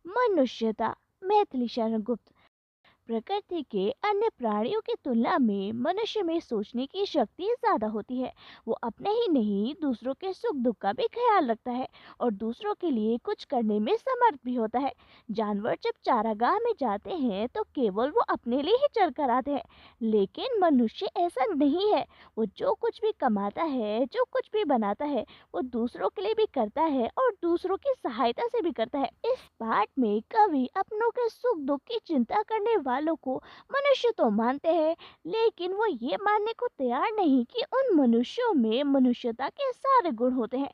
मनुष्यता। मैथिली शरण गुप्त। प्रकृति के अन्य प्राणियों की तुलना में मनुष्य में सोचने की शक्ति ज्यादा होती है। वो अपने ही नहीं दूसरों के सुख दुख का भी ख्याल रखता है और दूसरों के लिए कुछ करने में समर्थ भी होता है। जानवर जब चारागाह में जाते हैं तो केवल वो अपने लिए ही चल कर आते हैं, लेकिन मनुष्य ऐसा नहीं है। वो जो कुछ भी कमाता है, जो कुछ भी बनाता है, वो दूसरों के लिए भी करता है और दूसरों की सहायता से भी करता है। इस पाठ में कवि अपनों के सुख दुख की चिंता करने वालों को मनुष्य तो मानते हैं, लेकिन वो ये मानने को तैयार नहीं कि उन मनुष्यों में मनुष्यता के सारे गुण होते हैं।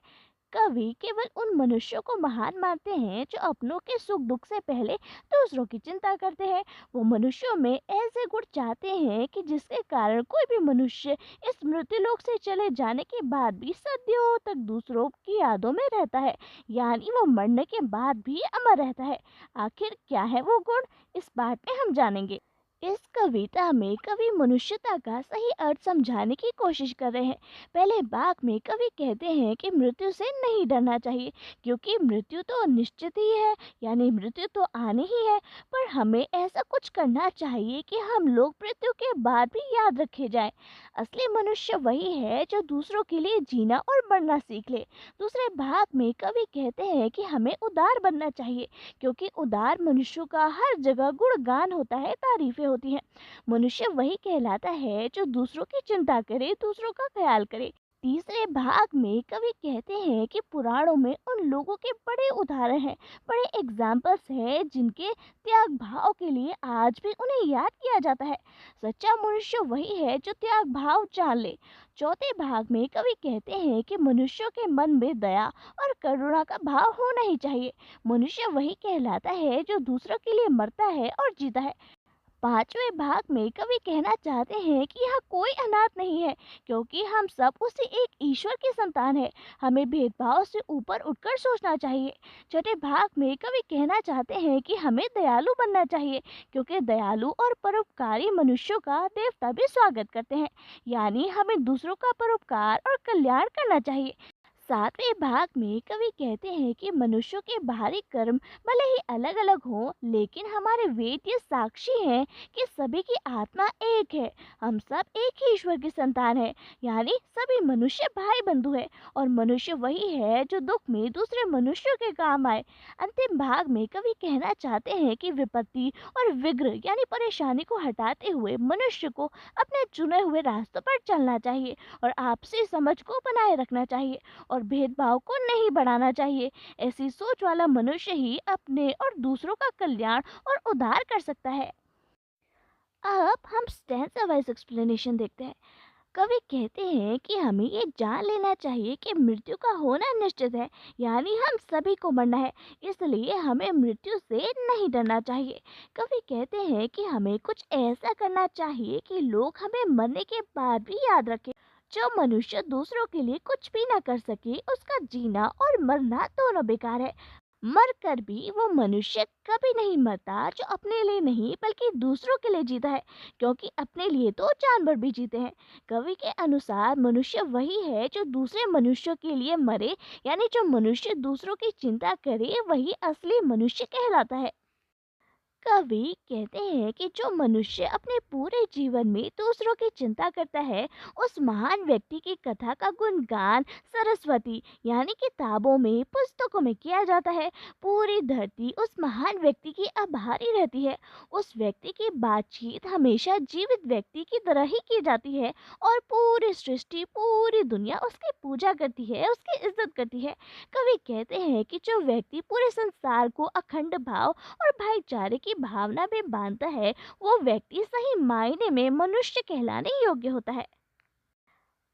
कवि केवल उन मनुष्यों को महान मानते हैं जो अपनों के सुख दुख से पहले दूसरों की चिंता करते हैं। वो मनुष्यों में ऐसे गुण चाहते हैं कि जिसके कारण कोई भी मनुष्य इस मृत्युलोक से चले जाने के बाद भी सदियों तक दूसरों की यादों में रहता है, यानी वो मरने के बाद भी अमर रहता है। आखिर क्या है वो गुण, इस पाठ में हम जानेंगे। इस कविता में कवि मनुष्यता का सही अर्थ समझाने की कोशिश कर रहे हैं। पहले भाग में कवि कहते हैं कि मृत्यु से नहीं डरना चाहिए, क्योंकि मृत्यु तो निश्चित ही है, यानी मृत्यु तो आनी ही है। पर हमें ऐसा कुछ करना चाहिए कि हम लोग मृत्यु के बाद भी याद रखे जाएं। असली मनुष्य वही है जो दूसरों के लिए जीना और मरना सीख ले। दूसरे भाग में कवि कहते हैं कि हमें उदार बनना चाहिए, क्योंकि उदार मनुष्यों का हर जगह गुणगान होता है, तारीफें होती हैं। मनुष्य वही कहलाता है जो दूसरों की चिंता करे, दूसरों का ख्याल करे। तीसरे भाग में कवि कहते हैं कि पुराणों में उन लोगों के बड़े उदाहरण हैं, बड़े एग्जाम्पल्स हैं जिनके त्याग भाव के लिए आज भी उन्हें याद किया जाता है। सच्चा मनुष्य वही है जो त्याग भाव जान ले। चौथे भाग में कवि कहते हैं कि मनुष्यों के मन में दया और करुणा का भाव होना ही चाहिए। मनुष्य वही कहलाता है जो दूसरों के लिए मरता है और जीता है। पांचवें भाग में कवि कहना चाहते हैं कि यहाँ कोई अनाथ नहीं है, क्योंकि हम सब उसी एक ईश्वर की संतान है। हमें भेदभाव से ऊपर उठकर सोचना चाहिए। छठे भाग में कवि कहना चाहते हैं कि हमें दयालु बनना चाहिए, क्योंकि दयालु और परोपकारी मनुष्यों का देवता भी स्वागत करते हैं, यानी हमें दूसरों का परोपकार और कल्याण करना चाहिए। सातवें भाग में कवि कहते हैं कि मनुष्यों के बाहरी कर्म भले ही अलग अलग हों, लेकिन हमारे वेद ये साक्षी हैं कि सभी की आत्मा एक है। हम सब एक ही ईश्वर की संतान है, यानी सभी मनुष्य भाई बंधु है। और मनुष्य वही है जो दुख में दूसरे मनुष्यों के काम आए। अंतिम भाग में कवि कहना चाहते हैं कि विपत्ति और विघ्न यानी परेशानी को हटाते हुए मनुष्य को अपने चुने हुए रास्तों पर चलना चाहिए और आपसी समझ को बनाए रखना चाहिए और भेदभाव को नहीं बढ़ाना चाहिए। ऐसी सोच वाला मनुष्य ही अपने और दूसरों का कल्याण और उद्धार कर सकता है। अब हम स्टैंजा वाइज एक्सप्लेनेशन देखते हैं। कवि कहते हैं कि हमें ये जान लेना चाहिए कि मृत्यु का होना निश्चित है, यानी हम सभी को मरना है, इसलिए हमें मृत्यु से नहीं डरना चाहिए। कवि कहते हैं कि हमें कुछ ऐसा करना चाहिए कि लोग हमें मरने के बाद भी याद रखें। जो मनुष्य दूसरों के लिए कुछ भी ना कर सके, उसका जीना और मरना दोनों बेकार है। मर कर भी वो मनुष्य कभी नहीं मरता जो अपने लिए नहीं बल्कि दूसरों के लिए जीता है, क्योंकि अपने लिए तो जानवर भी जीते हैं। कवि के अनुसार मनुष्य वही है जो दूसरे मनुष्यों के लिए मरे, यानी जो मनुष्य दूसरों की चिंता करे वही असली मनुष्य कहलाता है। कवि कहते हैं कि जो मनुष्य अपने पूरे जीवन में दूसरों की चिंता करता है, उस महान व्यक्ति की कथा का गुणगान सरस्वती यानी किताबों में, पुस्तकों में किया जाता है। पूरी धरती उस महान व्यक्ति की आभारी रहती है। उस व्यक्ति की बातचीत हमेशा जीवित व्यक्ति की तरह ही की जाती है और पूरी सृष्टि, पूरी दुनिया उसकी पूजा करती है, उसकी इज्जत करती है। कवि कहते हैं कि जो व्यक्ति पूरे संसार को अखंड भाव और भाईचारे की भावना में बांधता है, वो व्यक्ति सही मायने में मनुष्य कहलाने योग्य होता है।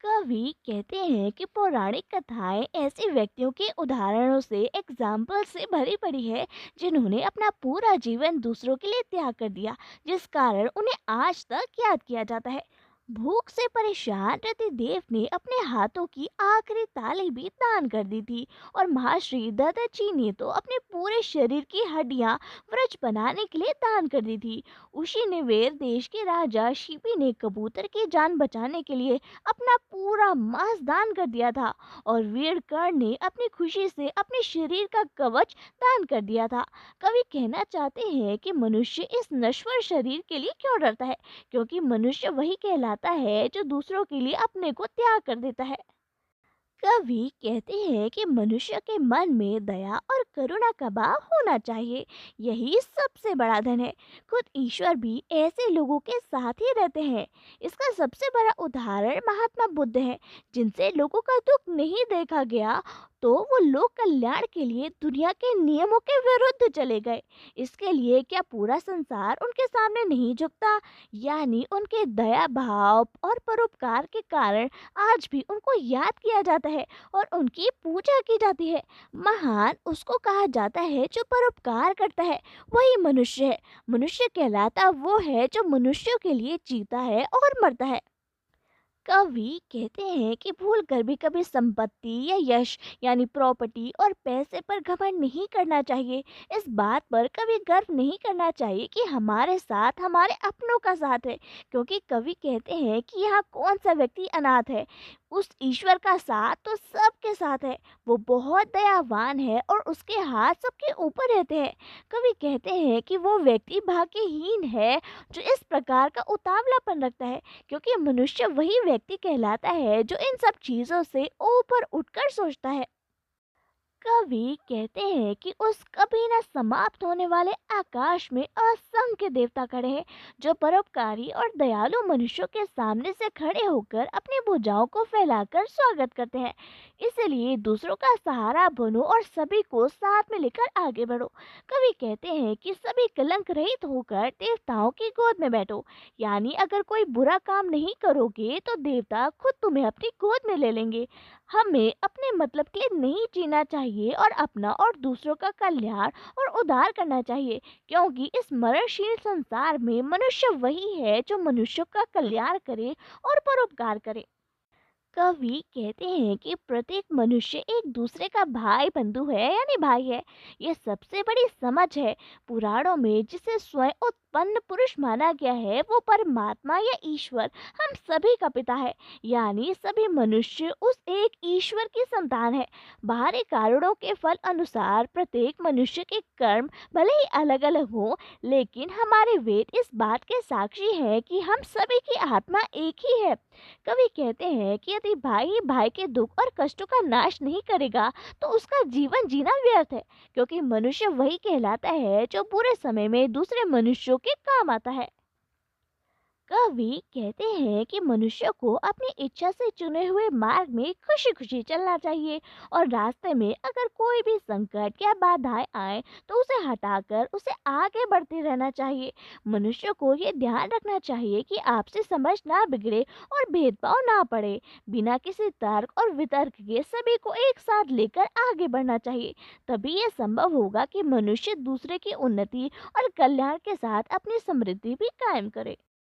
कवि कहते हैं कि पौराणिक कथाएं ऐसे व्यक्तियों के उदाहरणों से, एग्जाम्पल से भरी पड़ी है, जिन्होंने अपना पूरा जीवन दूसरों के लिए त्याग कर दिया, जिस कारण उन्हें आज तक याद किया जाता है। भूख से परेशान रतिदेव ने अपने हाथों की आखिरी ताली भी दान कर दी थी और महर्षि ददची ने तो अपने पूरे शरीर की हड्डियां व्रज बनाने के लिए दान कर दी थी। उसी ने वेर देश के राजा शिपी ने कबूतर की जान बचाने के लिए अपना पूरा मांस दान कर दिया था और वीर कर्ण ने अपनी खुशी से अपने शरीर का कवच दान कर दिया था। कवि कहना चाहते हैं कि मनुष्य इस नश्वर शरीर के लिए क्यों डरता है, क्योंकि मनुष्य वही कहलाता है जो दूसरों के लिए अपने को त्याग कर देता है। कवि कहते हैं कि मनुष्य के मन में दया और करुणा का भाव होना चाहिए, यही सबसे बड़ा धन है। खुद ईश्वर भी ऐसे लोगों के साथ ही रहते हैं। इसका सबसे बड़ा उदाहरण महात्मा बुद्ध है, जिनसे लोगों का दुख नहीं देखा गया तो वो लोक कल्याण के लिए दुनिया के नियमों के विरुद्ध चले गए। इसके लिए क्या पूरा संसार उनके सामने नहीं झुकता? यानी उनके दया भाव और परोपकार के कारण आज भी उनको याद किया जाता है और उनकी पूजा की जाती है। महान उसको कहा जाता है जो परोपकार करता है, वही मनुष्य है। मनुष्य कहलाता वो है जो मनुष्यों के लिए जीता है और मरता है। कवि कहते हैं कि भूल कर भी कभी संपत्ति या यश यानी प्रॉपर्टी और पैसे पर घमंड नहीं करना चाहिए। इस बात पर कभी गर्व नहीं करना चाहिए कि हमारे साथ हमारे अपनों का साथ है, क्योंकि कवि कहते हैं कि यहाँ कौन सा व्यक्ति अनाथ है। उस ईश्वर का साथ तो सबके साथ है। वो बहुत दयावान है और उसके हाथ सबके ऊपर रहते हैं। कवि कहते हैं कि वो व्यक्ति भाग्यहीन है जो इस प्रकार का उतावलापन रखता है, क्योंकि मनुष्य वही व्यक्ति कहलाता है जो इन सब चीजों से ऊपर उठकर सोचता है। कवि कहते हैं कि उस कभी न समाप्त होने वाले आकाश में असंख्य देवता खड़े हैं, जो परोपकारी और दयालु मनुष्यों के सामने से खड़े होकर अपनी भुजाओं को फैलाकर स्वागत करते हैं। इसलिए दूसरों का सहारा बनो और सभी को साथ में लेकर आगे बढ़ो। कवि कहते हैं कि सभी कलंक रहित होकर देवताओं की गोद में बैठो। यानी अगर कोई बुरा काम नहीं करोगे तो देवता खुद तुम्हें अपनी गोद में ले लेंगे। हमें अपने मतलब के लिए नहीं जीना चाहिए और अपना और दूसरों का कल्याण और उद्धार करना चाहिए, क्योंकि इस मरणशील संसार में मनुष्य वही है जो मनुष्यों का कल्याण करे और परोपकार करे। कवि कहते हैं कि प्रत्येक मनुष्य एक दूसरे का भाई बंधु है, यानी भाई है। ये सबसे बड़ी समझ है। पुराणों में जिसे स्वयं उत्पन्न पुरुष माना गया है वो परमात्मा या ईश्वर हम सभी का पिता है। यानी सभी मनुष्य उस एक ईश्वर की संतान है। बाहरी कारणों के फल अनुसार प्रत्येक मनुष्य के कर्म भले ही अलग अलग हो, लेकिन हमारे वेद इस बात के साक्षी है कि हम सभी की आत्मा एक ही है। कवि कहते हैं कि यदि भाई भाई के दुख और कष्टों का नाश नहीं करेगा तो उसका जीवन जीना व्यर्थ है, क्योंकि मनुष्य वही कहलाता है जो बुरे समय में दूसरे मनुष्यों के काम आता है। कवि कहते हैं कि मनुष्य को अपनी इच्छा से चुने हुए मार्ग में खुशी खुशी चलना चाहिए और रास्ते में अगर कोई भी संकट या बाधाएं आए तो उसे हटाकर उसे आगे बढ़ते रहना चाहिए। मनुष्य को ये ध्यान रखना चाहिए कि आपसे समझ ना बिगड़े और भेदभाव ना पड़े। बिना किसी तर्क और वितर्क के सभी को एक साथ लेकर आगे बढ़ना चाहिए। तभी ये संभव होगा कि मनुष्य दूसरे की उन्नति और कल्याण के साथ अपनी समृद्धि भी कायम करे।